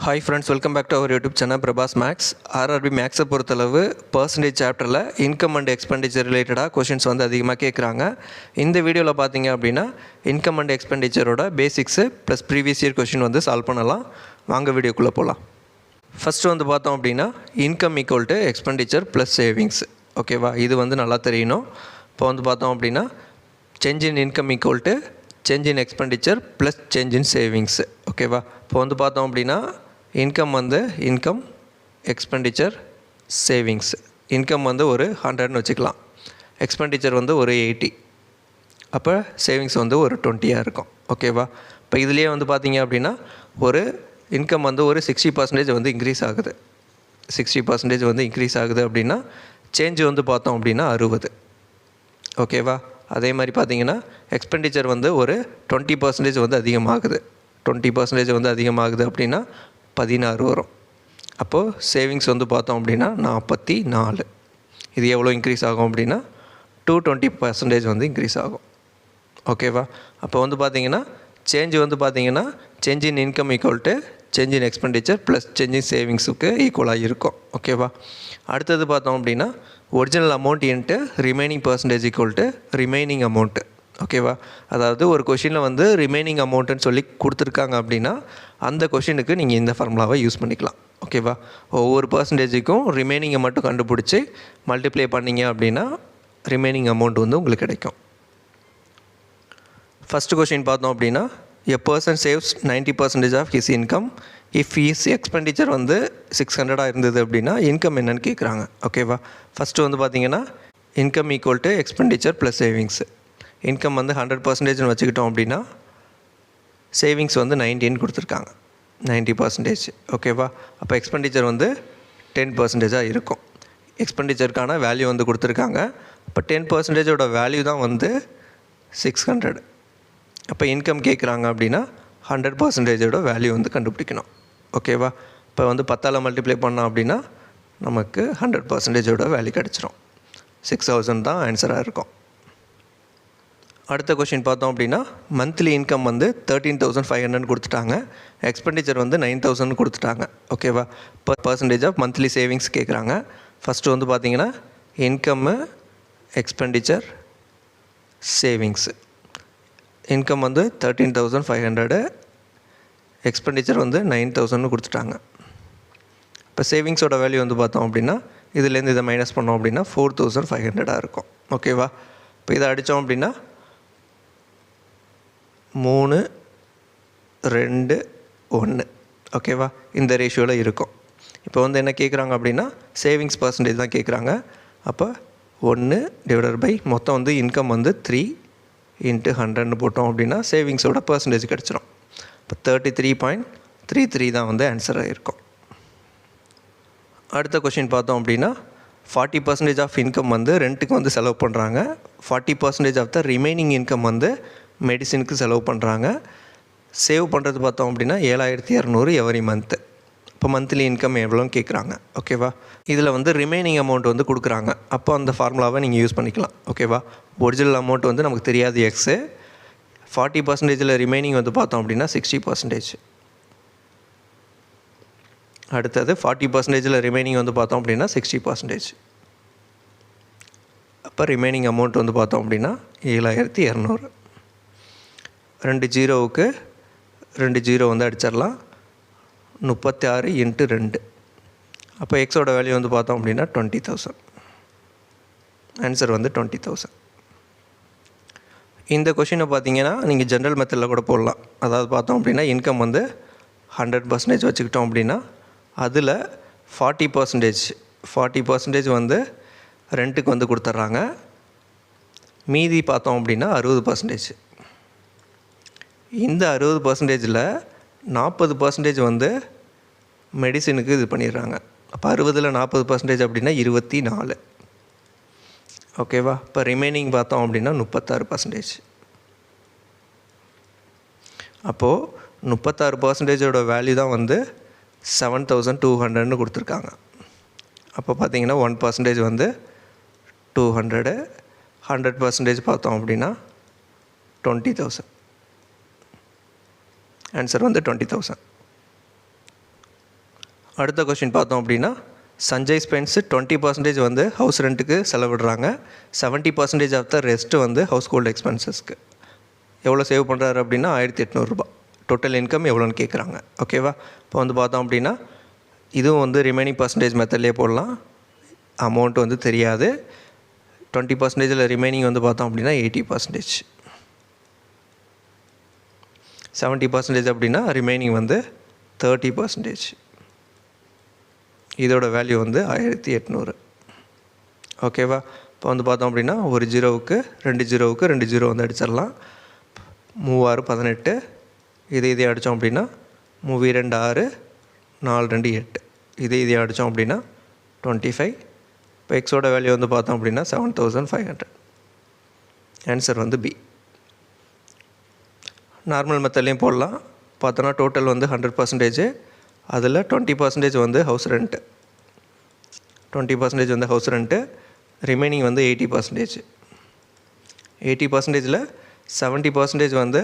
Hi friends, welcome back to our YouTube channel Prabhas maths. RRB மேக்ஸை பொறுத்தளவு percentage சாப்டரில் income and expenditure ரிலேட்டடாக questions வந்து அதிகமாக கேட்குறாங்க. இந்த வீடியோவில் பார்த்தீங்க அப்படின்னா இன்கம் அண்ட் எக்ஸ்பெண்டிச்சரோட basics plus previous year question வந்து சால்வ் பண்ணலாம். வாங்க வீடியோக்குள்ளே போகலாம். ஃபஸ்ட்டு வந்து பார்த்தோம் அப்படின்னா income equal to expenditure plus savings. ஓகேவா, இது வந்து நல்லா தெரியணும். இப்போ வந்து பார்த்தோம் அப்படின்னா change in income equal to change in expenditure plus change in savings. ஓகேவா, இப்போ வந்து பார்த்தோம் அப்படின்னா இன்கம் வந்து இன்கம் எக்ஸ்பெண்டிச்சர் சேவிங்ஸ். இன்கம் வந்து ஒரு 100ன்னு வச்சுக்கலாம், எக்ஸ்பெண்டிச்சர் வந்து ஒரு 80, அப்போ சேவிங்ஸ் வந்து ஒரு 20 இருக்கும். ஓகேவா, இப்போ இதுலேயே வந்து பார்த்திங்க அப்படின்னா ஒரு இன்கம் வந்து ஒரு 60% வந்து இன்க்ரீஸ் ஆகுது. 60% வந்து இன்க்ரீஸ் ஆகுது அப்படின்னா சேஞ்ச் வந்து பார்த்தோம் அப்படின்னா 60. ஓகேவா, அதே மாதிரி பார்த்திங்கன்னா எக்ஸ்பெண்டிச்சர் வந்து ஒரு 20% வந்து அதிகமாகுது. 20% வந்து அதிகமாகுது அப்படின்னா 16 வரும். அப்போது சேவிங்ஸ் வந்து பார்த்தோம் அப்படின்னா 44. இது எவ்வளோ இன்க்ரீஸ் ஆகும் அப்படின்னா 220% வந்து இன்க்ரீஸ் ஆகும். ஓகேவா, அப்போ வந்து பார்த்திங்கன்னா சேஞ்ச் வந்து பார்த்திங்கன்னா change in income equal to change in expenditure plus change in சேவிங்ஸுக்கு ஈக்குவலாக இருக்கும். ஓகேவா, அடுத்தது பார்த்தோம் அப்படின்னா original amount into remaining percentage equal to remaining amount. ஓகேவா, அதாவது ஒரு கொஷினில் வந்து ரிமைனிங் அமௌண்ட்டுன்னு சொல்லி கொடுத்துருக்காங்க அப்படின்னா அந்த கொஷினுக்கு நீங்கள் இந்த ஃபார்முலாவை யூஸ் பண்ணிக்கலாம். ஓகேவா, ஒவ்வொரு பர்சன்டேஜுக்கும் ரிமைனிங்கை மட்டும் கண்டுபிடிச்சி மல்டிப்ளை பண்ணிங்க அப்படின்னா ரிமைனிங் அமௌண்ட் வந்து உங்களுக்கு கிடைக்கும். ஃபஸ்ட்டு கொஷின் பார்த்தோம் அப்படின்னா a person saves 90% of his income if his expenditure வந்து 600 இருந்தது அப்படின்னா இன்கம் என்னன்னு கேட்குறாங்க. ஓகேவா, ஃபஸ்ட்டு வந்து பார்த்திங்கன்னா income equal to expenditure plus savings. Income வந்து 100%ன்னு வச்சுக்கிட்டோம் அப்படின்னா சேவிங்ஸ் வந்து 90ன்னு கொடுத்துருக்காங்க, 90%. ஓகேவா, அப்போ எக்ஸ்பெண்டிச்சர் வந்து 10% இருக்கும். எக்ஸ்பெண்டிச்சருக்கான வேல்யூ வந்து கொடுத்துருக்காங்க. அப்போ 10%ஓட வேல்யூ தான் வந்து 600. அப்போ இன்கம் கேட்குறாங்க அப்படின்னா 100%ஓட வேல்யூ வந்து கண்டுபிடிக்கணும். ஓகேவா, இப்போ வந்து 10ஆல் மல்டிப்ளை பண்ணோம் அப்படின்னா நமக்கு 100%ஓட வேல்யூ கிடச்சிரும். 6000 தான் ஆன்சராக இருக்கும். அடுத்த கொஷின் பார்த்தோம் அப்படின்னா மந்த்லி இன்கம் வந்து 13,500 கொடுத்துட்டாங்க, எக்ஸ்பெண்டிச்சர் வந்து 9,000 கொடுத்துட்டாங்க. ஓகேவா, இப்போ பர்சன்டேஜ் ஆஃப் மந்த்லி சேவிங்ஸ் கேட்குறாங்க. ஃபஸ்ட்டு வந்து பார்த்திங்கன்னா இன்கம்மு எக்ஸ்பெண்டிச்சர் சேவிங்ஸு. இன்கம் வந்து 13,500, எக்ஸ்பெண்டிச்சர் வந்து 9,000 கொடுத்துட்டாங்க. இப்போ சேவிங்ஸோட வேல்யூ வந்து பார்த்தோம் அப்படின்னா இதுலேருந்து இதை மைனஸ் பண்ணோம் அப்படின்னா 4,500 இருக்கும். ஓகேவா, இப்போ இதை அடித்தோம் அப்படின்னா 3, 2, 1. ஓகேவா, இந்த ரேஷியோவில் இருக்கும். இப்போ வந்து என்ன கேட்குறாங்க அப்படின்னா சேவிங்ஸ் பர்சன்டேஜ் தான் கேட்குறாங்க. அப்போ 1 டிவைடட் பை மொத்தம் வந்து இன்கம் வந்து 3 இன்ட்டு 100ன்னு போட்டோம் அப்படின்னா சேவிங்ஸோட பர்சன்டேஜ் கிடச்சிரும். இப்போ 33.33 தான் வந்து ஆன்சராக இருக்கும். அடுத்த கொஷின் பார்த்தோம் அப்படின்னா 40% ஆஃப் இன்கம் வந்து ரெண்ட்டுக்கு வந்து செலவு பண்ணுறாங்க, 40% ஆஃப் த ரிமைனிங் இன்கம் வந்து மெடிசினுக்கு செலவு பண்ணுறாங்க. சேவ் பண்ணுறது பார்த்தோம் அப்படின்னா 7,200 எவரி மந்த்து. இப்போ மந்த்லி இன்கம் எவ்வளோன்னு கேட்குறாங்க. ஓகேவா, இதில் வந்து ரிமைனிங் அமௌண்ட் வந்து கொடுக்குறாங்க. அப்போ அந்த ஃபார்முலாவை நீங்கள் யூஸ் பண்ணிக்கலாம். ஓகேவா, ஒரிஜினல் அமௌண்ட் வந்து நமக்கு தெரியாது எக்ஸு. 40%ல் ரிமைனிங் வந்து பார்த்தோம் அப்படின்னா 60%. அடுத்தது 40%ல் ரிமைனிங் வந்து பார்த்தோம் அப்படின்னா 60%. அப்போ ரிமைனிங் அமௌண்ட் வந்து பார்த்தோம் அப்படின்னா 7,200. 2 ஜீரோவுக்கு 2 ஜீரோ வந்து அடிச்சிடலாம், 36 இன்ட்டு 2. அப்போ எக்ஸோட வேல்யூ வந்து பார்த்தோம் அப்படின்னா 20,000. ஆன்சர் வந்து 20,000. இந்த கொஷினை பார்த்தீங்கன்னா நீங்கள் ஜென்ரல் மெத்தடில் கூட போடலாம். அதாவது பார்த்தோம் அப்படின்னா இன்கம் வந்து 100% வச்சுக்கிட்டோம் அப்படின்னா அதில் 40% வந்து ரெண்ட்டுக்கு வந்து கொடுத்துட்றாங்க, மீதி பார்த்தோம் அப்படின்னா 60%. இந்த 60%ல் 40% வந்து மெடிசினுக்கு இது பண்ணிடுறாங்க. அப்போ 60ல் 40% அப்படின்னா 24. ஓகேவா, இப்போ ரிமைனிங் பார்த்தோம் அப்படின்னா 36%. அப்போது 36%ஓட வேல்யூ தான் வந்து 7,200ன்னு கொடுத்துருக்காங்க. அப்போ பார்த்திங்கன்னா 1% வந்து 200, 100% பார்த்தோம் அப்படின்னா 20,000. ஆன்சர் வந்து 20,000. அடுத்த கொஷின் பார்த்தோம் அப்படின்னா சஞ்சய் ஸ்பென்ஸ் 20% வந்து ஹவுஸ் ரெண்ட்டுக்கு செலவிடுறாங்க, 70% ஆஃப் த ரெஸ்ட்டு வந்து ஹவுஸ் ஹோல்டு எக்ஸ்பென்சஸ்க்கு. எவ்வளோ சேவ் பண்ணுறாரு அப்படின்னா 1800 ரூபா. டோட்டல் இன்கம் எவ்வளோன்னு கேட்குறாங்க. ஓகேவா? இப்போ வந்து பார்த்தோம் அப்படின்னா இதுவும் வந்து ரிமைனிங் பர்சன்டேஜ் மெத்தட்லேயே போடலாம். அமௌண்ட் வந்து தெரியாது. 20%ல் ரிமைனிங் வந்து பார்த்தோம் அப்படின்னா 80%, 70% அப்படின்னா ரிமைனிங் வந்து 30%. இதோட வேல்யூ வந்து 1800. ஓகேவா? இப்போ வந்து பார்த்தோம் அப்படின்னா ஒரு ஜீரோவுக்கு 2 ஜீரோவுக்கு 2 ஜீரோ வந்து அடிச்சிடலாம். 3 18. இதே அடித்தோம் அப்படின்னா 3 2 6, 4 2 8. இதே அடித்தோம் அப்படின்னா 25. இப்போ எக்ஸோட வேல்யூ வந்து பார்த்தோம் அப்படின்னா 7500. ஆன்சர் வந்து பி. நார்மல் மெத்தட்லேயும் போடலாம். பார்த்தோன்னா டோட்டல் வந்து 100%, அதில் 20% வந்து ஹவுஸ் ரெண்ட்டு, 20% வந்து ஹவுஸ் ரெண்ட்டு, ரிமைனிங் வந்து 80%. 80%ல் 70% வந்து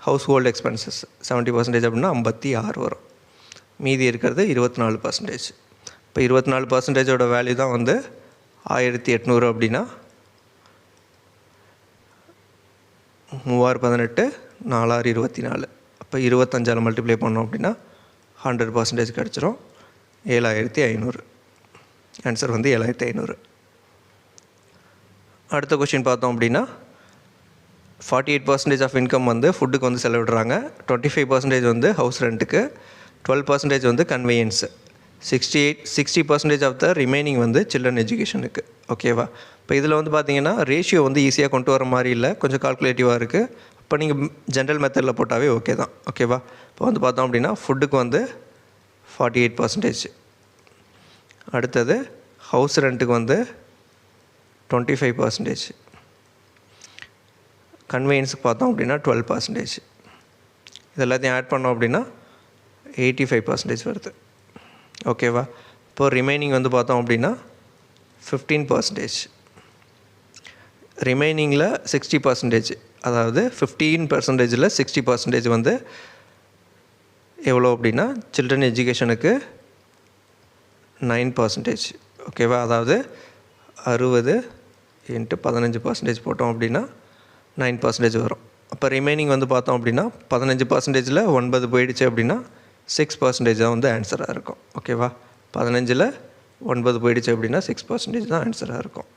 ஹவுஸ் ஹோல்டு எக்ஸ்பென்சஸ், 70% அப்படின்னா 56 வரும். மீதி இருக்கிறது 24%. இப்போ 24%ஓட வேல்யூ தான் வந்து 1800 அப்படின்னா 3 18, 4 24. அப்போ 25ஆல் மல்டிப்ளை பண்ணோம் அப்படின்னா 100% கிடச்சிரும். 7500. ஆன்சர் வந்து 7500. அடுத்த கொஷின் பார்த்தோம் அப்படின்னா 48% ஆஃப் இன்கம் வந்து ஃபுட்டுக்கு வந்து செலவிடுறாங்க, 25% வந்து ஹவுஸ் ரெண்ட்டுக்கு, 12% வந்து கன்வீனியன்ஸு, 60% ஆஃப் த ரிமைனிங் வந்து சில்ட்ரன் எஜுகேஷனுக்கு. ஓகேவா? இப்போ இதில் வந்து பார்த்தீங்கன்னா ரேஷியோ வந்து ஈஸியாக கொண்டு வர மாதிரி இல்லை, கொஞ்சம் கால்குலேட்டிவாக இருக்குது. இப்போ நீங்கள் ஜென்ரல் மெத்தடில் போட்டாவே ஓகே தான். ஓகேவா? இப்போ வந்து பார்த்தோம் அப்படின்னா ஃபுட்டுக்கு வந்து 48%, அடுத்தது ஹவுஸ் ரெண்ட்டுக்கு வந்து 25%, கன்வீனியன்ஸுக்கு பார்த்தோம் அப்படின்னா 12%. இது எல்லாத்தையும் ஆட் பண்ணோம் அப்படின்னா 85% வருது. ஓகேவா? இப்போ ரிமைனிங் வந்து பார்த்தோம் அப்படின்னா 15%. ரிமைனிங்கில் 60%, அதாவது 15%ல் 60% வந்து எவ்வளோ அப்படின்னா சில்ட்ரன் எஜுகேஷனுக்கு 9%. ஓகேவா? அதாவது 60 × 15% போட்டோம் அப்படின்னா 9% வரும். அப்போ ரிமைனிங் வந்து பார்த்தோம் அப்படின்னா 15%ல் 9 போயிடுச்சு அப்படின்னா 6% தான் வந்து ஆன்சராக இருக்கும். ஓகேவா? 15ல் 9 போயிடுச்சு அப்படின்னா 6% தான் ஆன்சராக இருக்கும்.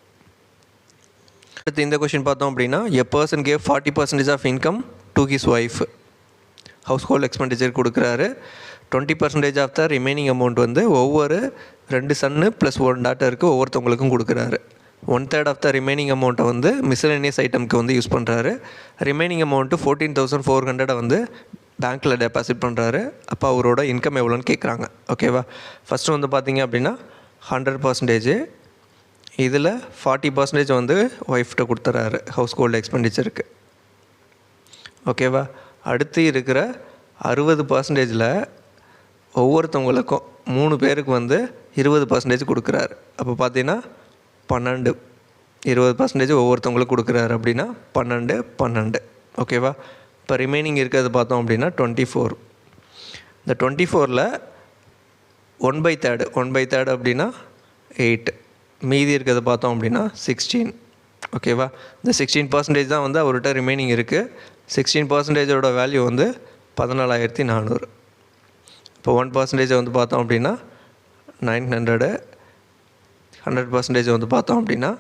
அடுத்து இந்த கொஷின் பார்த்தோம் அப்படின்னா a person gave 40% of income to his wife. Household expenditure கொடுக்குறாரு. 20% ஆஃப் த ரிமைனிங் அமௌண்ட் வந்து ஒவ்வொரு 2 சன்னு ப்ளஸ் 1 டாட்டருக்கு ஒவ்வொருத்தவங்களுக்கும் கொடுக்குறாரு. 1/3 ஆஃப் த ரிமைனிங் அமௌண்ட்டை வந்து மிஸ்சலேனியஸ் ஐட்டமுக்கு வந்து யூஸ் பண்ணுறாரு. ரிமைனிங் அமௌண்ட்டு 14,400 வந்து பேங்க்கில் டெபாசிட் பண்ணுறாரு. அப்போ அவரோட இன்கம் எவ்வளோன்னு கேட்குறாங்க. ஓகேவா? ஃபஸ்ட்டு வந்து பார்த்திங்க அப்படின்னா 100%, இதில் 40% வந்து ஒய்ஃப்கிட்ட கொடுத்துறாரு ஹவுஸ் ஹோல்டு எக்ஸ்பெண்டிச்சருக்கு. ஓகேவா? அடுத்து இருக்கிற 60%ல் ஒவ்வொருத்தவங்களுக்கும் 3 பேருக்கு வந்து 20% கொடுக்குறாரு. அப்போ பார்த்தீங்கன்னா 12, 20% ஒவ்வொருத்தவங்களுக்கு கொடுக்குறாரு அப்படின்னா 12 12. ஓகேவா? இப்போ ரிமைனிங் இருக்கிறது பார்த்தோம் அப்படின்னா 24. இந்த 24ல் 1/3 அப்படின்னா 8, மீதி இருக்கிறத பார்த்தோம் அப்படின்னா 16. ஓகேவா? இந்த 16% தான் வந்து அவர்கிட்ட ரிமைனிங் இருக்குது. 16%ஓட வேல்யூ வந்து 14,400. இப்போ 1% வந்து பார்த்தோம் அப்படின்னா 900, 100% வந்து பார்த்தோம் அப்படின்னா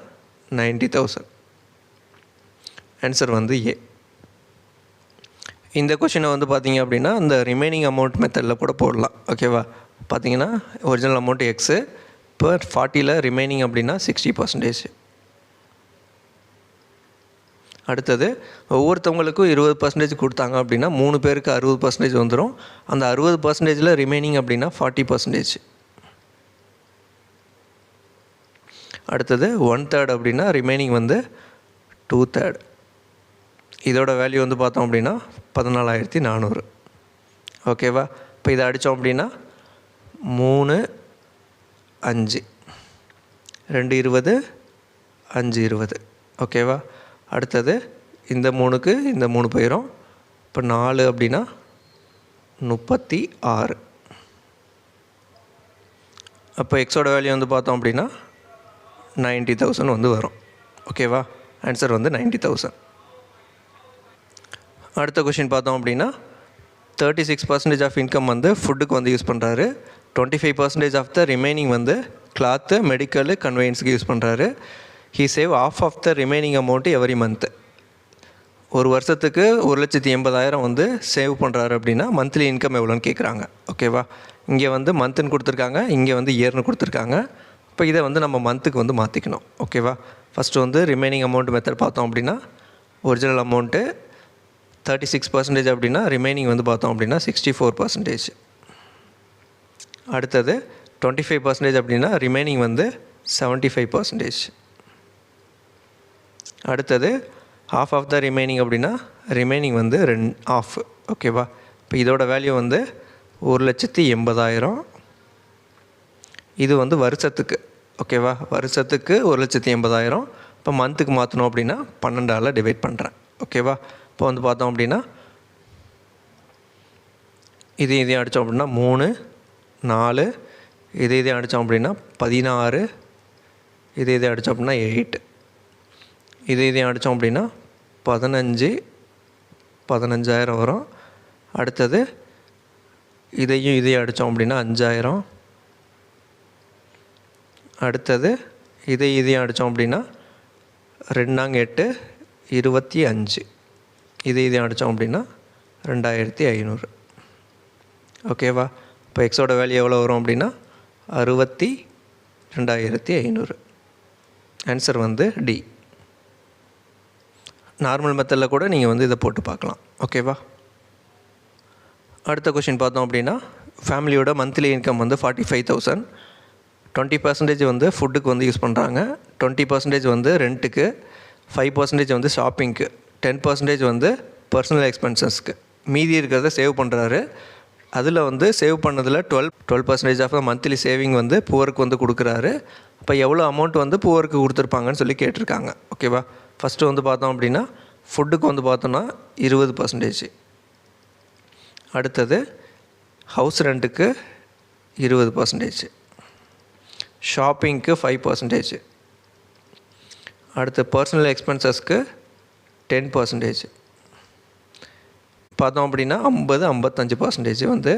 90,000. ஆன்சர் வந்து ஏ. இந்த கொஷினை வந்து பார்த்திங்க அப்படின்னா இந்த ரிமைனிங் அமௌண்ட் மெத்தடில் கூட போடலாம். ஓகேவா? பார்த்திங்கன்னா ஒரிஜினல் அமௌண்ட் எக்ஸு, இப்போ 40ல் ரிமைனிங் அப்படின்னா 60%. அடுத்தது ஒவ்வொருத்தவங்களுக்கும் 20% கொடுத்தாங்க அப்படின்னா 3 பேருக்கு 60% வந்துடும். அந்த 60%ல் ரிமைனிங் அப்படின்னா 40%. அடுத்தது 1/3 அப்படின்னா ரிமைனிங் வந்து 2/3. இதோட வேல்யூ வந்து பார்த்தோம் அப்படின்னா 14,400. ஓகேவா? இப்போ இதை அடித்தோம் அப்படின்னா 3 5, 2 20, 5 20. ஓகேவா? அடுத்தது இந்த 3க்கு இந்த 3 போயிடும். இப்போ 4 அப்படின்னா 36. அப்போ எக்ஸோட வேல்யூ வந்து பார்த்தோம் அப்படின்னா 90,000 வந்து வரும். ஓகேவா? ஆன்சர் வந்து 90,000. அடுத்த கொஷின் பார்த்தோம் அப்படின்னா 36% ஆஃப் இன்கம் வந்து ஃபுட்டுக்கு வந்து யூஸ் பண்ணுறாரு. 25% ஆஃப் த ரிமைனிங் வந்து கிளாத்து, மெடிக்கலு, கன்வெயன்ஸுக்கு யூஸ் பண்ணுறாரு. He save of the remaining amount every month. ஒரு வருஷத்துக்கு 1,80,000 வந்து சேவ் பண்ணுறாரு அப்படின்னா மந்த்லி இன்கம் எவ்வளோன்னு கேட்குறாங்க. ஓகேவா? இங்கே வந்து மந்த்துன்னு கொடுத்துருக்காங்க, இங்கே வந்து இயர்னு கொடுத்துருக்காங்க. இப்போ இதை வந்து நம்ம மந்த்துக்கு வந்து மாற்றிக்கணும். ஓகேவா? ஃபஸ்ட்டு வந்து ரிமைனிங் அமௌண்ட் மெத்தட் பார்த்தோம் அப்படின்னா ஒரிஜினல் அமௌண்ட்டு 36% அப்படின்னா ரிமைனிங் வந்து பார்த்தோம் அப்படின்னா 64%. அடுத்தது 25% அப்படின்னா ரிமைனிங் வந்து 75%. அடுத்தது half ஆஃப் த ரிமைனிங் அப்படின்னா ரிமைனிங் வந்து ஆஃப். ஓகேவா? இப்போ இதோட வேல்யூ வந்து 1,80,000. இது வந்து வருஷத்துக்கு. ஓகேவா? வருஷத்துக்கு 1,80,000. இப்போ மந்த்துக்கு மாற்றணும் அப்படின்னா 12ஆல் டிவைட் பண்ணுறேன். ஓகேவா? இப்போ வந்து பார்த்தோம் அப்படின்னா இதையும் அடித்தோம் அப்படின்னா 3, 4, இதையும் அடித்தோம் அப்படின்னா 16, இதையும் அடித்தோம் அப்படின்னா 8, இதையும் அடித்தோம் அப்படின்னா 15,000 வரும். அடுத்தது இதையும் அடித்தோம் அப்படின்னா 5,000. அடுத்தது இதையும் அடித்தோம் அப்படின்னா 2×8 25. இதையும் அடித்தோம் அப்படின்னா 2,500. ஓகேவா? இப்போ எக்ஸோட வேல்யூ எவ்வளோ வரும் அப்படின்னா 62,500. ஆன்சர் வந்து டி. நார்மல் மெத்தடில் கூட நீங்கள் வந்து இதை போட்டு பார்க்கலாம். ஓகேவா? அடுத்த கொஷின் பார்த்தோம் அப்படின்னா ஃபேமிலியோட மந்த்லி இன்கம் வந்து 45,000. 20% வந்து ஃபுட்டுக்கு வந்து யூஸ் பண்ணுறாங்க, 20% வந்து ரெண்ட்டுக்கு, 5% வந்து ஷாப்பிங்க்கு, 10% வந்து பர்சனல் எக்ஸ்பென்சஸ்க்கு. மீதி இருக்கிறத சேவ் பண்ணுறாரு. அதில் வந்து சேவ் பண்ணதில் 12% ஆஃப் மந்த்லி சேவிங் வந்து புவருக்கு வந்து கொடுக்குறாரு. அப்போ எவ்வளோ அமௌண்ட் வந்து புவருக்கு கொடுத்துருப்பாங்கன்னு சொல்லி கேட்டிருக்காங்க. ஓகேவா? ஃபஸ்ட்டு வந்து பார்த்தோம் அப்படின்னா ஃபுட்டுக்கு வந்து பார்த்தோன்னா 20%. அடுத்தது ஹவுஸ் ரெண்ட்டுக்கு 20%, ஷாப்பிங்க்கு 5%, அடுத்து பர்சனல் எக்ஸ்பென்சஸ்க்கு 10%. பார்த்தோம் அப்படின்னா 55% வந்து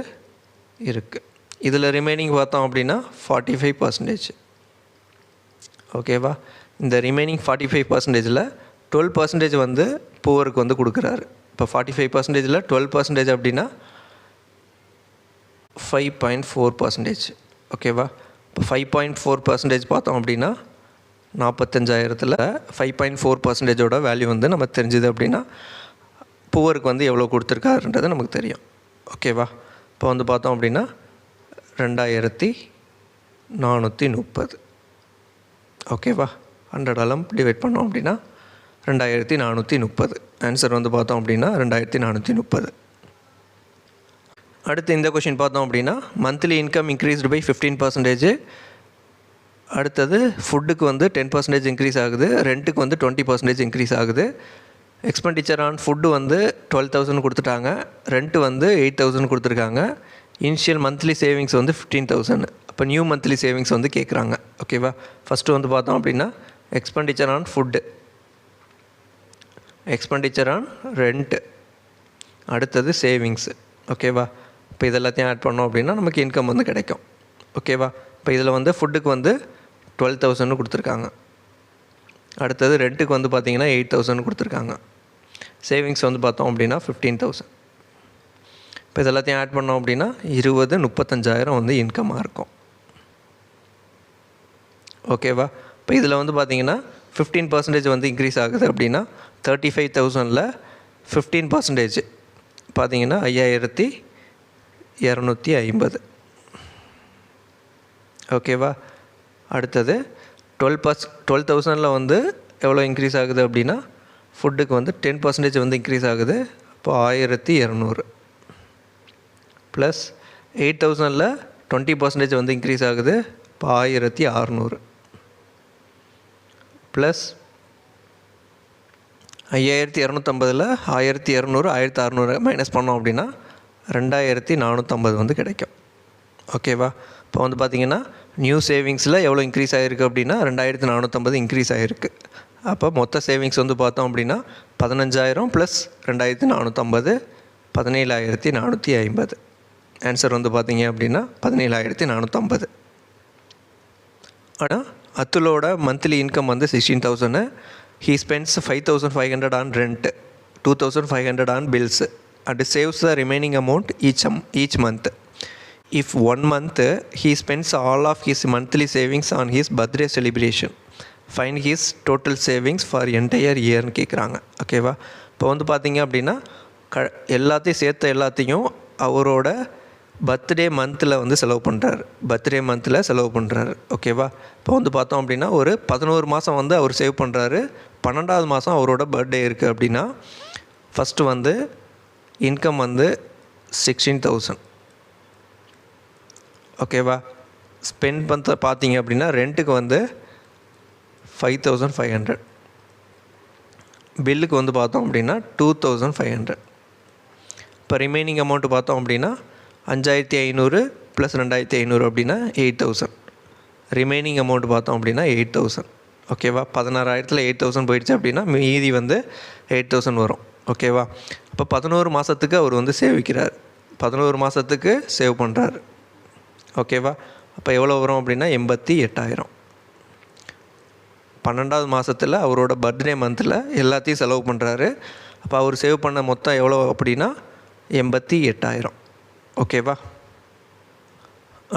இருக்குது. இதில் ரிமைனிங் பார்த்தோம் அப்படின்னா 45%. ஓகேவா? இந்த ரிமைனிங் 45%ல் 12% வந்து புவருக்கு வந்து கொடுக்குறாரு. இப்போ 45%ல் 12% அப்படின்னா 5.4%. ஓகேவா? இப்போ 5.4% பார்த்தோம் அப்படின்னா 45,000ல் 5.4%ஓட வேல்யூ வந்து நம்ம தெரிஞ்சுது அப்படின்னா புவருக்கு வந்து எவ்வளோ கொடுத்துருக்காருன்றது நமக்கு தெரியும். ஓகேவா? இப்போ வந்து பார்த்தோம் அப்படின்னா 2,430. ஓகேவா? 100ஆல் டிவைட் பண்ணோம் அப்படின்னா 2,430. ஆன்சர் வந்து பார்த்தோம் அப்படின்னா 2,430. அடுத்து இந்த கொஷின் பார்த்தோம் அப்படின்னா மந்த்லி இன்கம் இன்க்ரீஸ்டு பை 15%. அடுத்தது ஃபுட்டுக்கு வந்து 10% இன்க்ரீஸ் ஆகுது, ரெண்ட்டுக்கு வந்து 20% இன்க்ரீஸ் ஆகுது. எக்ஸ்பெண்டிச்சர் ஆன் ஃபுட்டு வந்து 12,000 கொடுத்துட்டாங்க, ரெண்ட்டு வந்து 8,000 கொடுத்துருக்காங்க. இனிஷியல் மந்த்லி சேவிங்ஸ் வந்து 15,000. அப்போ நியூ மந்த்லி சேவிங்ஸ் வந்து கேட்குறாங்க. ஓகேவா? ஃபஸ்ட்டு வந்து பார்த்தோம் அப்படின்னா expenditure on food, expenditure on rent, அடுத்தது சேவிங்ஸு. ஓகேவா? இப்போ இதெல்லாத்தையும் ஆட் பண்ணோம் அப்படின்னா நமக்கு இன்கம் வந்து கிடைக்கும். ஓகேவா? இப்போ இதில் வந்து ஃபுட்டுக்கு வந்து 12,000 கொடுத்துருக்காங்க, அடுத்தது ரெண்ட்டுக்கு வந்து பார்த்திங்கன்னா 8,000 கொடுத்துருக்காங்க, சேவிங்ஸ் வந்து பார்த்தோம் அப்படின்னா 15,000. இப்போ இதெல்லாத்தையும் ஆட் பண்ணோம் அப்படின்னா 35,000 வந்து இன்கமாக இருக்கும். ஓகேவா? இப்போ இதில் வந்து பார்த்திங்கன்னா 15% வந்து இன்க்ரீஸ் ஆகுது அப்படின்னா 35,000ல் 15% பார்த்திங்கன்னா 5,250. ஓகேவா? அடுத்தது 12,000ல் வந்து எவ்வளோ இன்க்ரீஸ் ஆகுது அப்படின்னா ஃபுட்டுக்கு வந்து 10% வந்து இன்க்ரீஸ் ஆகுது. அப்போ 1,200 ப்ளஸ் 8,000ல் 20% வந்து இன்க்ரீஸ் ஆகுது. இப்போ 1,600 ப்ளஸ் 5,250ல் 1,200 1,600 மைனஸ் பண்ணோம் அப்படின்னா 2,450 வந்து கிடைக்கும். ஓகேவா? இப்போ வந்து பார்த்திங்கன்னா நியூ சேவிங்ஸில் எவ்வளோ இன்க்ரீஸ் ஆகிருக்கு அப்படின்னா 2450 இன்க்ரீஸ் ஆகிருக்கு. அப்போ மொத்த சேவிங்ஸ் வந்து பார்த்தோம் அப்படின்னா 15,000 ப்ளஸ் 2450 17,450. ஆன்சர் வந்து பார்த்தீங்க அப்படின்னா 17,450. ஆனால் அதுலோட மந்த்லி இன்கம் வந்து 16,000. He spends 5,500 on rent, 2,500 on bills and saves the remaining amount each month. If 1 month he spends all of his monthly savings on his birthday celebration, find his total savings for entire yearன்னு கேட்குறாங்க. ஓகேவா? இப்போ வந்து பார்த்தீங்க அப்படின்னா எல்லாத்தையும் சேர்த்த எல்லாத்தையும் அவரோட பர்த்டே மந்தில் வந்து செலவு பண்ணுறாரு. ஓகேவா? இப்போ வந்து பார்த்தோம் அப்படின்னா ஒரு 11 மாதம் வந்து அவர் சேவ் பண்ணுறாரு. 12வது மாதம் அவரோட பர்த்டே இருக்குது அப்படின்னா ஃபஸ்ட்டு வந்து இன்கம் வந்து 16,000. ஓகேவா? ஸ்பெண்ட் பண்ண பார்த்தீங்க அப்படின்னா ரெண்ட்டுக்கு வந்து 5,500, பில்லுக்கு வந்து பார்த்தோம் அப்படின்னா 2,500. இப்போ ரிமைனிங் அமௌண்ட்டு பார்த்தோம் அப்படின்னா 5,500 ப்ளஸ் 2,500 அப்படின்னா 8,000. ரிமைனிங் அமௌண்ட்டு பார்த்தோம் அப்படின்னா 8,000. ஓகேவா? 16,000 8,000 போயிடுச்சு அப்படின்னா மீதி வந்து 8,000 வரும். ஓகேவா? அப்போ 11 மாதத்துக்கு அவர் வந்து சேவிக்கிறார், 11 மாதத்துக்கு சேவ் பண்ணுறாரு. ஓகேவா? அப்போ எவ்வளோ வரும் அப்படின்னா 88,000. 12வது மாதத்தில் அவரோட பர்த்டே மந்தில் எல்லாத்தையும் செலவு பண்ணுறாரு. அப்போ அவர் சேவ் பண்ண மொத்தம் எவ்வளோ அப்படின்னா 88,000. ஓகேவா?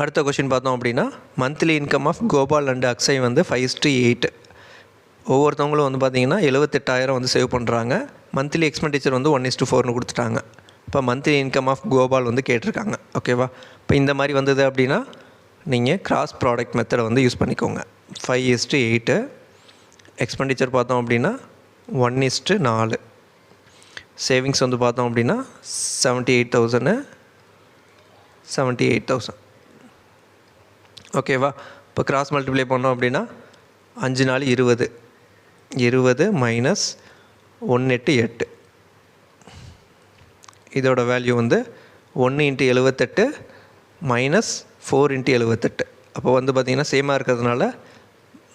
அடுத்த கொஷின் பார்த்தோம் அப்படின்னா monthly income of Gopal and Akshay வந்து 5:8. ஒவ்வொருத்தவங்களும் வந்து பார்த்திங்கன்னா 78,000 வந்து சேவ் பண்ணுறாங்க. மந்த்லி எக்ஸ்பெண்டிச்சர் வந்து 1:4ன்னு கொடுத்துட்டாங்க. இப்போ மந்த்லி இன்கம் ஆஃப் கோபால் வந்து கேட்டிருக்காங்க. ஓகேவா? இப்போ இந்த மாதிரி வந்தது அப்படின்னா நீங்கள் கிராஸ் ப்ராடக்ட் மெத்தடை வந்து யூஸ் பண்ணிக்கோங்க. 5:8. எக்ஸ்பெண்டிச்சர் பார்த்தோம் அப்படின்னா 1:4. சேவிங்ஸ் வந்து பார்த்தோம் அப்படின்னா 78,000. ஓகேவா? இப்போ கிராஸ் மல்டிப்ளை பண்ணோம் அப்படின்னா 5 4 20 20 மைனஸ் 1 இதோட வேல்யூ வந்து 1 × 78 மைனஸ் 4 × 78. அப்போ வந்து பார்த்திங்கன்னா சேமாக இருக்கிறதுனால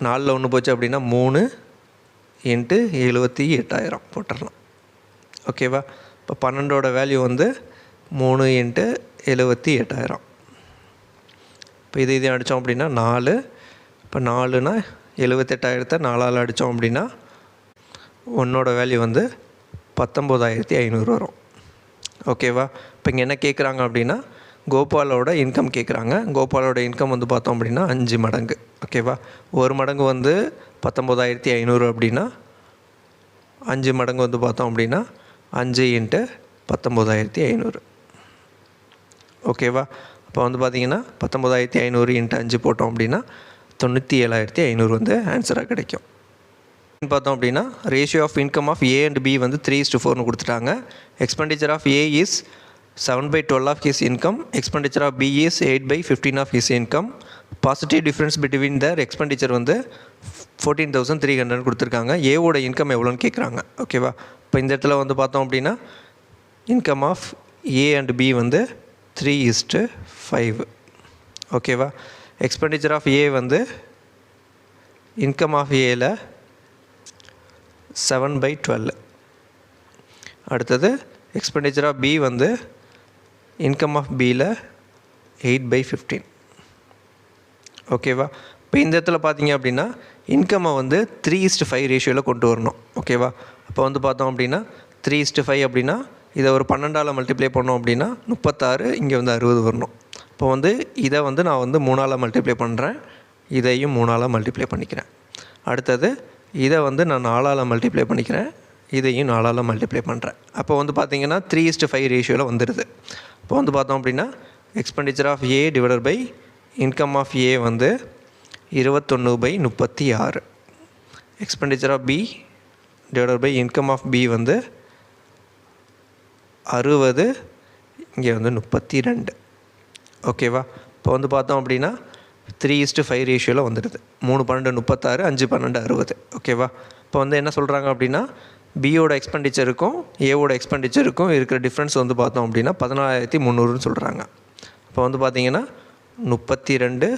4ல் 1 போச்சு அப்படின்னா 3 × 78,000 போட்டுடலாம். ஓகேவா? இப்போ 12ஓட வேல்யூ வந்து 3 × 78,000. இப்போ இதையும் அடித்தோம் அப்படின்னா 4. இப்போ 4னா 78,000 4ஆல் அடித்தோம் அப்படின்னா 1ஓட வேல்யூ வந்து 19,500 வரும். ஓகேவா? இப்போ இங்கே என்ன கேட்குறாங்க அப்படின்னா கோபாலோட இன்கம் கேட்குறாங்க. கோபாலோட இன்கம் வந்து பார்த்தோம் அப்படின்னா 5 மடங்கு. ஓகேவா? 1 மடங்கு வந்து 19,500 அப்படின்னா 5 மடங்கு வந்து பார்த்தோம் அப்படின்னா 5 × 19,500. ஓகேவா? இப்போ வந்து பார்த்திங்கன்னா 19,500 × 5 போட்டோம் அப்படின்னா 97,500 வந்து ஆன்சராக கிடைக்கும். பார்த்தோம் அப்படின்னா ratio of income of A and B வந்து 3:4ன்னு கொடுத்துட்டாங்க. Expenditure of A is 7/12 of his income. Expenditure of B is 8/15 of his income. Positive difference between their expenditure வந்து 14,300 கொடுத்துருக்காங்க. ஏவோட இன்கம் எவ்வளோன்னு கேட்குறாங்க. ஓகேவா? இப்போ இந்த இடத்துல வந்து பார்த்தோம் அப்படின்னா income of A and B வந்து 3:5. ஓகேவா? எக்ஸ்பெண்டிச்சர் ஆஃப் ஏ வந்து இன்கம் ஆஃப் ஏல 7/12. அடுத்தது எக்ஸ்பெண்டிச்சர் ஆஃப் பி வந்து இன்கம் ஆஃப் பியில் 8/15. ஓகேவா? இப்போ இந்த இடத்துல பார்த்தீங்க அப்படின்னா இன்கம்மை வந்து 3:5 ரேஷியோவில் கொண்டு வரணும். ஓகேவா? அப்போ வந்து பார்த்தோம் அப்படின்னா 3:5 அப்படின்னா இதை ஒரு 12ஆல் மல்டிப்ளை பண்ணோம் அப்படின்னா 36, இங்கே வந்து 60 வரணும். இப்போ வந்து இதை வந்து நான் வந்து 3ஆல் மல்டிப்ளை பண்ணுறேன், இதையும் 3ஆல் மல்டிப்ளை பண்ணிக்கிறேன். அடுத்தது இதை வந்து நான் 4ஆல் மல்டிப்ளை பண்ணிக்கிறேன், இதையும் 4ஆல் மல்டிப்ளை பண்ணுறேன். அப்போ வந்து பார்த்திங்கன்னா 3:5 ரேஷியோவில் வந்துடுது. இப்போ வந்து பார்த்தோம் அப்படின்னா expenditure of A divided by income of A வந்து 21/36. Expenditure of B divided by income of B வந்து 60, இங்கே வந்து 32. ஓகேவா? இப்போ வந்து பார்த்தோம் அப்படின்னா 3:5 ரேஷியோவில் வந்துடுது. 3 12 36, 5 12 60. ஓகேவா? இப்போ வந்து என்ன சொல்கிறாங்க அப்படின்னா பியோட எக்ஸ்பெண்டிச்சருக்கும் ஏவோட எக்ஸ்பெண்டிச்சருக்கும் இருக்கிற டிஃப்ரென்ஸ் வந்து பார்த்தோம் அப்படின்னா 14,300ன்னு சொல்கிறாங்க. இப்போ வந்து பார்த்திங்கன்னா 32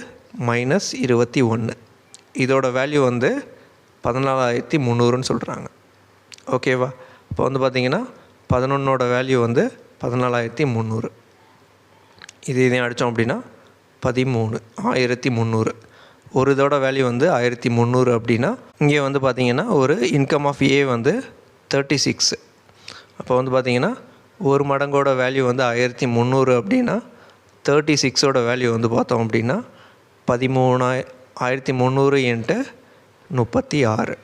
மைனஸ் 21. இதோட வேல்யூ வந்து 14,300ன்னு சொல்கிறாங்க. ஓகேவா? இப்போ வந்து பார்த்திங்கன்னா 11ஓட வேல்யூ வந்து 14,300. இதையும் அடித்தோம் அப்படின்னா 13,300. ஒரு இதோட வேல்யூ வந்து 1,300 அப்படின்னா இங்கே வந்து பார்த்திங்கன்னா ஒரு இன்கம் ஆஃப் ஏ வந்து 36. அப்போ வந்து பார்த்திங்கன்னா ஒரு மடங்கோட வேல்யூ வந்து 1,300 அப்படின்னா 36ஓட வேல்யூ வந்து பார்த்தோம் அப்படின்னா 13,300 இன்ட்டு 36.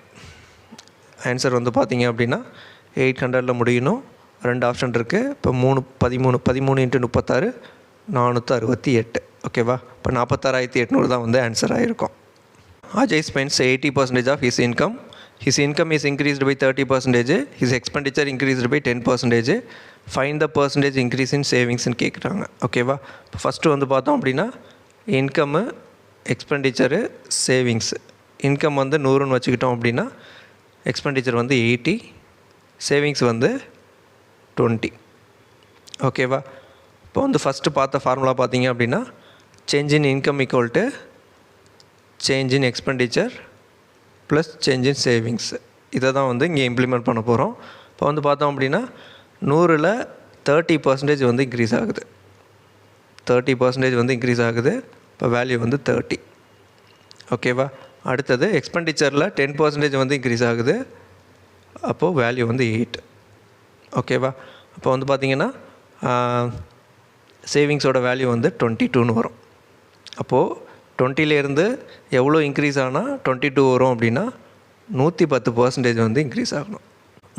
ஆன்சர் வந்து பார்த்திங்க அப்படின்னா 800ல் முடியணும். 2 ஆப்ஷன் இருக்குது. இப்போ 13 இன்ட்டு 36 468. ஓகேவா? இப்போ 46,800 தான் வந்து ஆன்சர் ஆகிருக்கும். Ajay spends 80% of his income. His income is increased by 30%. His expenditure increased by 10%. Find the percentage increase in savings-ன்னு கேட்குறாங்க. ஓகேவா? இப்போ ஃபஸ்ட்டு வந்து பார்த்தோம் அப்படின்னா இன்கம்மு, எக்ஸ்பெண்டிச்சரு, சேவிங்ஸு. இன்கம் வந்து 100ன்னு வச்சுக்கிட்டோம் அப்படின்னா எக்ஸ்பெண்டிச்சர் வந்து 80, சேவிங்ஸ் வந்து 20. ஓகேவா? இப்போ வந்து ஃபஸ்ட்டு பார்த்த ஃபார்முலா பார்த்தீங்க அப்படின்னா change in income equal to change in expenditure plus change in savings. இதை தான் வந்து இங்கே இம்ப்ளிமெண்ட் பண்ண போகிறோம். இப்போ வந்து பார்த்தோம் அப்படின்னா 100ல் 30% வந்து இன்க்ரீஸ் ஆகுது. 30% வந்து இன்க்ரீஸ் ஆகுது. இப்போ வேல்யூ வந்து 30. ஓகேவா? அடுத்தது எக்ஸ்பெண்டிச்சரில் 10% வந்து இன்க்ரீஸ் ஆகுது. அப்போது வேல்யூ வந்து 8. ஓகேவா? அப்போ வந்து பார்த்திங்கன்னா சேவிங்ஸோட வேல்யூ வந்து 22ன்னு வரும். அப்போது 20லேருந்து எவ்வளோ இன்க்ரீஸ் ஆனால் 22 வரும் அப்படின்னா 110% வந்து இன்க்ரீஸ் ஆகணும்.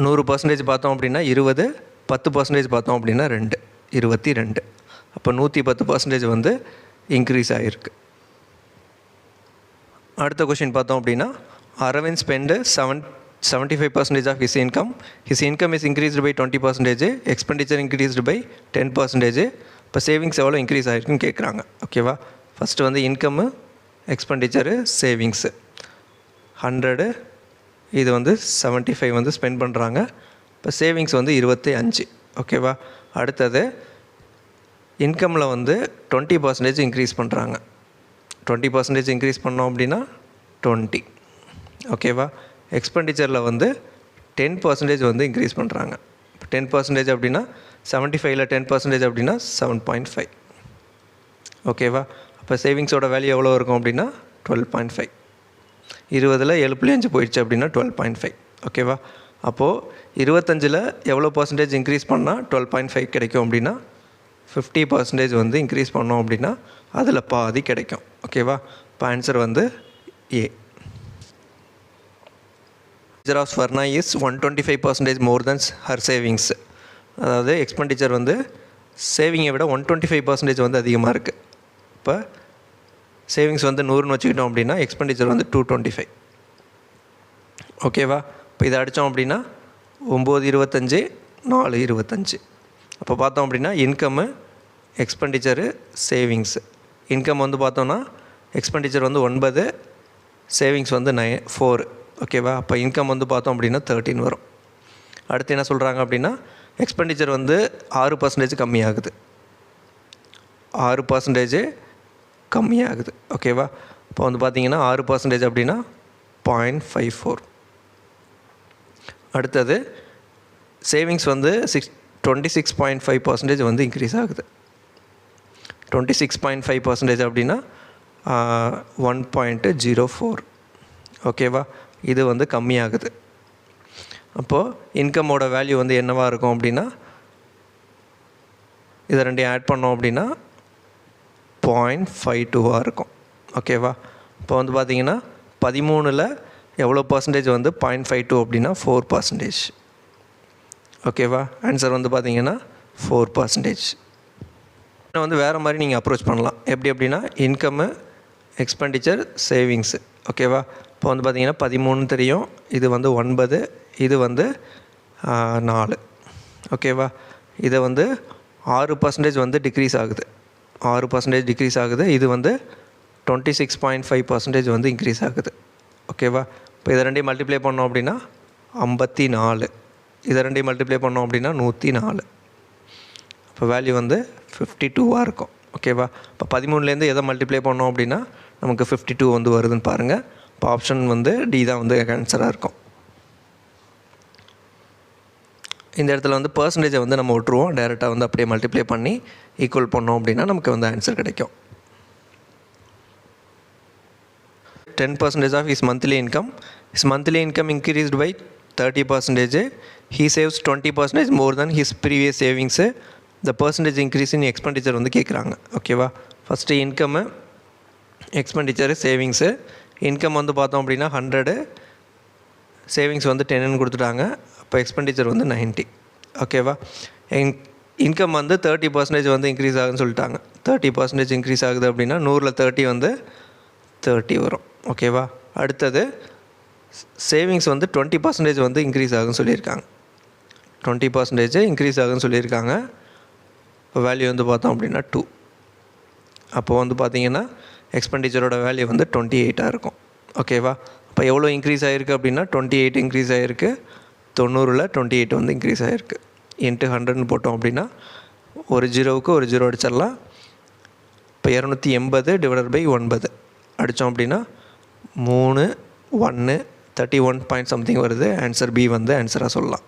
100% பார்த்தோம் அப்படின்னா 20, 10% பார்த்தோம் அப்படின்னா 2, 22. அப்போ 110% வந்து இன்க்ரீஸ் ஆகிருக்கு. அடுத்த கொஷின் பார்த்தோம் அப்படின்னா Aravind spend 75% of his income. His income is increased by 20%. Expenditure increased by 10%. இப்போ சேவிங்ஸ் எவ்வளோ இன்க்ரீஸ் ஆகிருக்குன்னு கேட்குறாங்க. ஓகேவா? ஃபஸ்ட்டு வந்து இன்கம்மு, எக்ஸ்பெண்டிச்சரு, சேவிங்ஸு 100. இது வந்து 75 வந்து ஸ்பெண்ட் பண்ணுறாங்க. இப்போ சேவிங்ஸ் வந்து 25. ஓகேவா? அடுத்தது இன்கமில் வந்து 20% இன்க்ரீஸ் பண்ணுறாங்க. 20% இன்க்ரீஸ் பண்ணோம் அப்படின்னா 20. ஓகேவா? எக்ஸ்பெண்டிச்சரில் வந்து 10% வந்து இன்க்ரீஸ் பண்ணுறாங்க. இப்போ 10% அப்படின்னா 75ல் 10% அப்படின்னா 7.5. ஓகேவா? அப்போ சேவிங்ஸோட வேல்யூ எவ்வளோ இருக்கும் அப்படின்னா 12.5. 20ல் 7.5 போயிடுச்சு அப்படின்னா 12.5. ஓகேவா? அப்போது 25ல் எவ்வளோ பர்சன்டேஜ் இன்க்ரீஸ் பண்ணால் 12.5 கிடைக்கும் அப்படின்னா 50% வந்து இன்க்ரீஸ் பண்ணோம் அப்படின்னா அதில் பாதி கிடைக்கும். ஓகேவா? இப்போ ஆன்சர் வந்து ஏ. of Swarna is 125% more than her savings. அதாவது எக்ஸ்பெண்டிச்சர் வந்து சேவிங்கை விட 125% வந்து அதிகமாக இருக்குது. இப்போ சேவிங்ஸ் வந்து 100ன்னு வச்சுக்கிட்டோம் அப்படின்னா எக்ஸ்பெண்டிச்சர் வந்து 225. ஓகேவா? இப்போ இதை அடித்தோம் அப்படின்னா 925, 425. அப்போ பார்த்தோம் அப்படின்னா இன்கம்மு, எக்ஸ்பெண்டிச்சரு, சேவிங்ஸு. இன்கம் வந்து பார்த்தோன்னா எக்ஸ்பெண்டிச்சர் வந்து 9, சேவிங்ஸ் வந்து 4. ஓகேவா? அப்போ இன்கம் வந்து பார்த்தோம் அப்படின்னா 13 வரும். அடுத்து என்ன சொல்கிறாங்க அப்படின்னா எக்ஸ்பெண்டிச்சர் வந்து 6% கம்மியாகுது. 6% கம்மியாகுது. ஓகேவா? இப்போ வந்து பார்த்திங்கன்னா 6% அப்படின்னா 0.54. அடுத்தது சேவிங்ஸ் வந்து 26.5% வந்து இன்க்ரீஸ் ஆகுது. 26.5% அப்படின்னா 1.04. ஓகேவா? இது வந்து கம்மியாகுது. அப்போது இன்கமோட வேல்யூ வந்து என்னவாக இருக்கும் அப்படின்னா இதை ரெண்டையும் ஆட் பண்ணோம் அப்படின்னா 0.52 இருக்கும். ஓகேவா? இப்போ வந்து பார்த்திங்கன்னா 13ல் எவ்வளோ பர்சன்டேஜ் வந்து 0.52 அப்படின்னா 4%. ஓகேவா? ஆன்சர் வந்து பார்த்திங்கன்னா 4%. வந்து வேறு மாதிரி நீங்கள் அப்ரோச் பண்ணலாம். எப்படி அப்படின்னா இன்கம்மு, எக்ஸ்பெண்டிச்சர், சேவிங்ஸு. ஓகேவா? இப்போ வந்து பார்த்திங்கன்னா 13 தெரியும், இது வந்து 9, இது வந்து 4. ஓகேவா? இதை வந்து 6% வந்து டிக்ரீஸ் ஆகுது. 6% டிக்ரீஸ் ஆகுது. இது வந்து 26.5% வந்து இன்க்ரீஸ் ஆகுது. ஓகேவா? இப்போ இதை ரெண்டையும் மல்டிப்ளை பண்ணோம் அப்படின்னா 54. இதை ரெண்டையும் மல்டிப்ளை பண்ணோம் அப்படின்னா 104. இப்போ வேல்யூ வந்து 52 இருக்கும். ஓகேவா? இப்போ 13லேருந்து எதை மல்டிப்ளை பண்ணோம் அப்படின்னா நமக்கு 52 வந்து வருதுன்னு பாருங்கள். இப்போ ஆப்ஷன் வந்து டி தான் வந்து ஆன்சராக இருக்கும். இந்த இடத்துல வந்து பர்சன்டேஜை வந்து நம்ம விட்டுருவோம். டேரெக்டாக வந்து அப்படியே மல்டிப்ளை பண்ணி ஈக்குவல் பண்ணோம் அப்படின்னா நமக்கு வந்து ஆன்சர் கிடைக்கும். 10% of his monthly income. His monthly income increased by 30%. He saves 20% more than his previous savings. The percentage increase in expenditure வந்து கேட்குறாங்க. ஓகேவா? First income, expenditure, savings. Income வந்து பார்த்தோம் அப்படின்னா 100, சேவிங்ஸ் வந்து 10ன்னு கொடுத்துட்டாங்க. அப்போ எக்ஸ்பெண்டிச்சர் வந்து 90. ஓகேவா? இன்கம் வந்து 30% வந்து இன்க்ரீஸ் ஆகுதுன்னு சொல்லிட்டாங்க. 30% இன்க்ரீஸ் ஆகுது அப்படின்னா 100ல் 30 வந்து 30 வரும். ஓகேவா? அடுத்தது சேவிங்ஸ் வந்து 20% வந்து இன்க்ரீஸ் ஆகுதுன்னு சொல்லியிருக்காங்க. 20% இன்க்ரீஸ் ஆகுதுன்னு சொல்லியிருக்காங்க. இப்போ வேல்யூ வந்து பார்த்தோம் அப்படின்னா 2. அப்போது வந்து பார்த்திங்கன்னா எக்ஸ்பெண்டிச்சரோட வேல்யூ வந்து 28 இருக்கும். ஓகேவா? இப்போ எவ்வளோ இன்க்ரீஸ் ஆகிருக்கு அப்படின்னா 28 இன்க்ரீஸ் ஆகிருக்கு. 90ல் 28 வந்து இன்க்ரீஸ் ஆகிருக்கு. இன்ட்டு 100ன்னு போட்டோம் அப்படின்னா ஒரு ஜீரோவுக்கு ஒரு ஜீரோ அடிச்சிடலாம். இப்போ 280 டிவைடட் பை 9 அடித்தோம் அப்படின்னா 3 1 31 பாயிண்ட் சம்திங் வருது. ஆன்சர் பி வந்து ஆன்சராக சொல்லலாம்.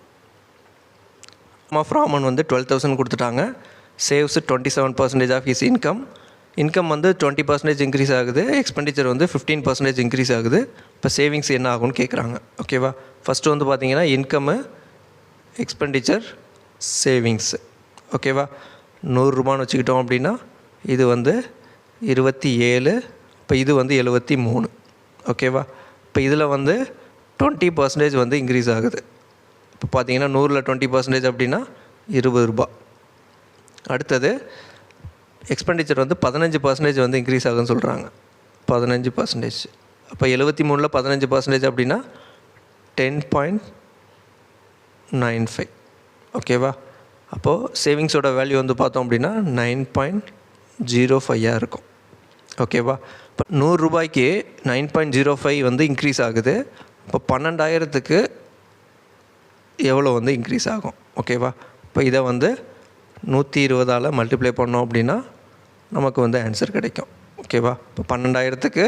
ஃப்ராமன் வந்து 12,000 கொடுத்துட்டாங்க. Saves 27% of his income. Income வந்து 20% இன்க்ரீஸ் ஆகுது. எக்ஸ்பெண்டிச்சர் வந்து 15% இன்க்ரீஸ் ஆகுது. இப்போ சேவிங்ஸ் என்ன ஆகும்னு கேட்குறாங்க. ஓகேவா? ஃபஸ்ட்டு வந்து பார்த்திங்கன்னா இன்கம்மு, எக்ஸ்பெண்டிச்சர், சேவிங்ஸு. ஓகேவா? 100 ரூபான்னு வச்சுக்கிட்டோம் அப்படின்னா இது வந்து 27. இப்போ இது வந்து 73. ஓகேவா? இப்போ இதில் வந்து 20% வந்து இன்க்ரீஸ் ஆகுது. இப்போ பார்த்தீங்கன்னா 100ல் 20% அப்படின்னா 20 ரூபா. அடுத்தது எக்ஸ்பெண்டிச்சர் வந்து 15% வந்து இன்க்ரீஸ் ஆகுதுன்னு சொல்கிறாங்க. 15%. அப்போ 73ல் 15% அப்படின்னா 10.95. ஓகேவா? அப்போது சேவிங்ஸோட வேல்யூ வந்து பார்த்தோம் அப்படின்னா 9.05 இருக்கும். ஓகேவா? இப்போ 100 ரூபாய்க்கு 9.05 வந்து இன்க்ரீஸ் ஆகுது. இப்போ 12,000க்கு எவ்வளோ வந்து இன்க்ரீஸ் ஆகும்? ஓகேவா? இப்போ இதை வந்து 120ஆல் மல்டிப்ளை பண்ணோம் அப்படின்னா நமக்கு வந்து ஆன்சர் கிடைக்கும். ஓகேவா? இப்போ 12,000க்கு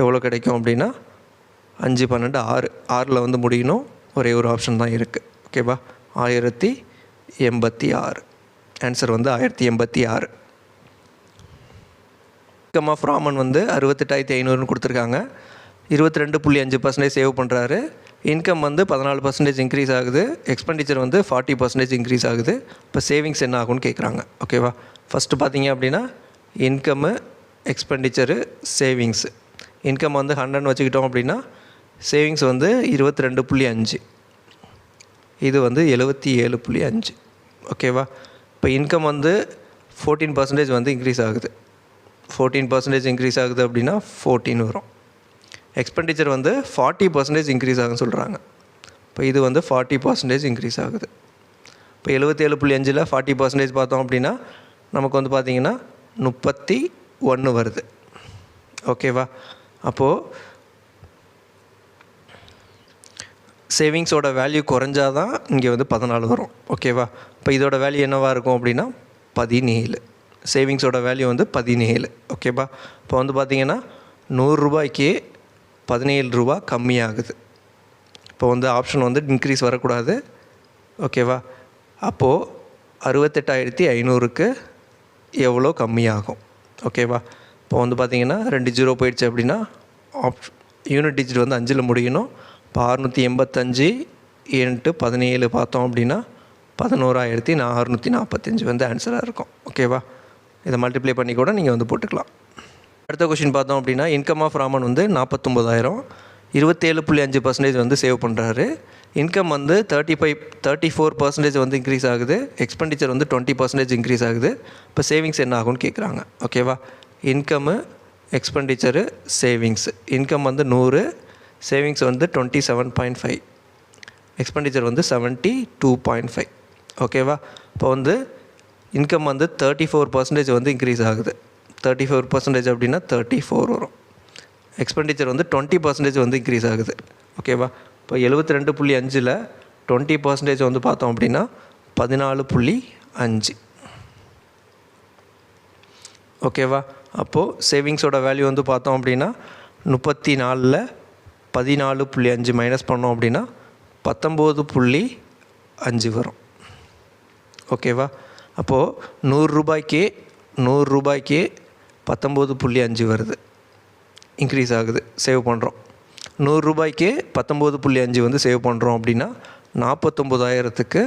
எவ்வளோ கிடைக்கும் அப்படின்னா 5 12 6. 6ல் வந்து முடியணும். ஒரே ஒரு ஆப்ஷன் தான் இருக்குது. ஓகேவா? 1086. ஆன்சர் வந்து 1086. இன்கம் ஆஃப் ராமன் வந்து 68,500ன்னு கொடுத்துருக்காங்க. 22.5% சேவ் பண்ணுறாரு. இன்கம் வந்து 14% இன்க்ரீஸ் ஆகுது. எக்ஸ்பெண்டிச்சர் வந்து 40% இன்க்ரீஸ் ஆகுது. இப்போ சேவிங்ஸ் என்ன ஆகும்னு கேட்குறாங்க. ஓகேவா? ஃபஸ்ட்டு பார்த்தீங்க அப்படின்னா இன்கம்மு, எக்ஸ்பெண்டிச்சரு, சேவிங்ஸு. இன்கம் வந்து 100ன்னு வச்சுக்கிட்டோம் அப்படின்னா சேவிங்ஸ் வந்து 22.5. இது வந்து 77.5. ஓகேவா? இப்போ இன்கம் வந்து 14% வந்து இன்க்ரீஸ் ஆகுது. 14% இன்க்ரீஸ் ஆகுது அப்படின்னா 14 வரும். எக்ஸ்பெண்டிச்சர் வந்து 40% இன்க்ரீஸ் ஆகுதுன்னு சொல்கிறாங்க. இப்போ இது வந்து 40% இன்க்ரீஸ் ஆகுது. இப்போ 77.5ல் 40% பார்த்தோம் அப்படின்னா நமக்கு வந்து பார்த்திங்கன்னா 31 வருது. ஓகேவா? அப்போது சேவிங்ஸோட வேல்யூ குறைஞ்சாதான் இங்கே வந்து 14 வரும். ஓகேவா? இப்போ இதோட வேல்யூ என்னவாக இருக்கும் அப்படின்னா 17. சேவிங்ஸோட வேல்யூ வந்து 17. ஓகேவா? இப்போ வந்து பார்த்திங்கன்னா 100 ரூபாய்க்கு 17 ரூபா கம்மியாகுது. இப்போ வந்து ஆப்ஷன் வந்து இன்க்ரீஸ் வரக்கூடாது. ஓகேவா? அப்போது 68,500க்கு எவ்வளோ கம்மியாகும்? ஓகேவா? இப்போ வந்து பார்த்திங்கன்னா 2 ஜீரோ போயிடுச்சு அப்படின்னா யூனிட் டிஜிட் வந்து 5ல் முடியணும். இப்போ 685 × 17 பார்த்தோம் அப்படின்னா 11,645 வந்து ஆன்சராக இருக்கும். ஓகேவா? இதை மல்டிப்ளை பண்ணி கூட நீங்கள் வந்து போட்டுக்கலாம். அடுத்த கொஷின் பார்த்தோம் அப்படின்னா இன்கம் ஆஃப் ராமன் வந்து 49,000. 27.5% வந்து சேவ் பண்ணுறாரு. இன்கம் வந்து 34% வந்து இன்க்ரீஸ் ஆகுது. எக்ஸ்பெண்டிச்சர் வந்து 20% இன்க்ரீஸ் ஆகுது. இப்போ சேவிங்ஸ் என்ன ஆகும்னு கேட்குறாங்க. ஓகேவா? Income, எக்ஸ்பெண்டிச்சரு, savings. இன்கம் வந்து 100, சேவிங்ஸ் வந்து 27.5, எக்ஸ்பெண்டிச்சர் வந்து 72.5. ஓகேவா? இப்போ வந்து இன்கம் வந்து 34% வந்து இன்க்ரீஸ் ஆகுது. 34% அப்படின்னா 34 வரும். எக்ஸ்பெண்டிச்சர் வந்து 20% வந்து இன்க்ரீஸ் ஆகுது. ஓகேவா? இப்போ 72.5ல் 20% வந்து பார்த்தோம் அப்படின்னா 14.5. ஓகேவா? அப்போது சேவிங்ஸோட வேல்யூ வந்து பார்த்தோம் அப்படின்னா 34ல் 14.5 மைனஸ் பண்ணோம் அப்படின்னா 19.5 வரும். ஓகேவா? அப்போது 100 ரூபாய்க்கு 19.5 வருது, இன்க்ரீஸ் ஆகுது, சேவ் பண்ணுறோம். 100 ரூபாய்க்கு 19.5 வந்து சேவ் பண்ணுறோம் அப்படின்னா 49,000க்கு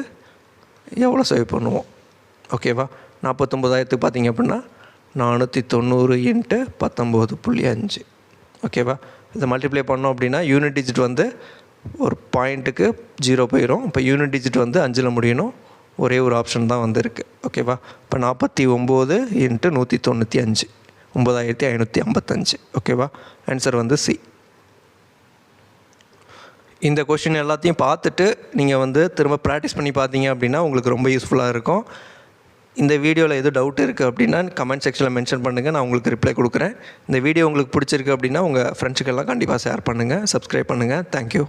எவ்வளோ சேவ் பண்ணுவோம்? ஓகேவா? 49,000த்துக்கு பார்த்திங்க அப்படின்னா 490 × 19.5. ஓகேவா? இதை மல்டிப்ளை பண்ணோம் அப்படின்னா யூனிட் டிஜிட் வந்து ஒரு பாயிண்ட்டுக்கு 0 போயிடும். இப்போ யூனிட் டிஜிட் வந்து 5ல் முடியணும். ஒரே ஒரு ஆப்ஷன் தான் வந்து இருக்குது. ஓகேவா? இப்போ 49 × 195 9555. ஓகேவா? ஆன்சர் வந்து சி. இந்த கொஷின் எல்லாத்தையும் பார்த்துட்டு நீங்கள் வந்து திரும்ப ப்ராக்டிஸ் பண்ணி பார்த்தீங்க அப்படின்னா உங்களுக்கு ரொம்ப யூஸ்ஃபுல்லாக இருக்கும். இந்த வீடியோவில் எதுவும் டவுட் இருக்குது அப்படின்னா கமெண்ட் செக்ஷனில் மென்ஷன் பண்ணுங்கள், நான் உங்களுக்கு ரிப்ளை கொடுக்குறேன். இந்த வீடியோ உங்களுக்கு பிடிச்சிருக்கு அப்படின்னா உங்கள் ஃப்ரெண்ட்ஸுக்கெல்லாம் கண்டிப்பாக ஷேர் பண்ணுங்கள், சப்ஸ்கிரைப் பண்ணுங்கள். தேங்க்யூ.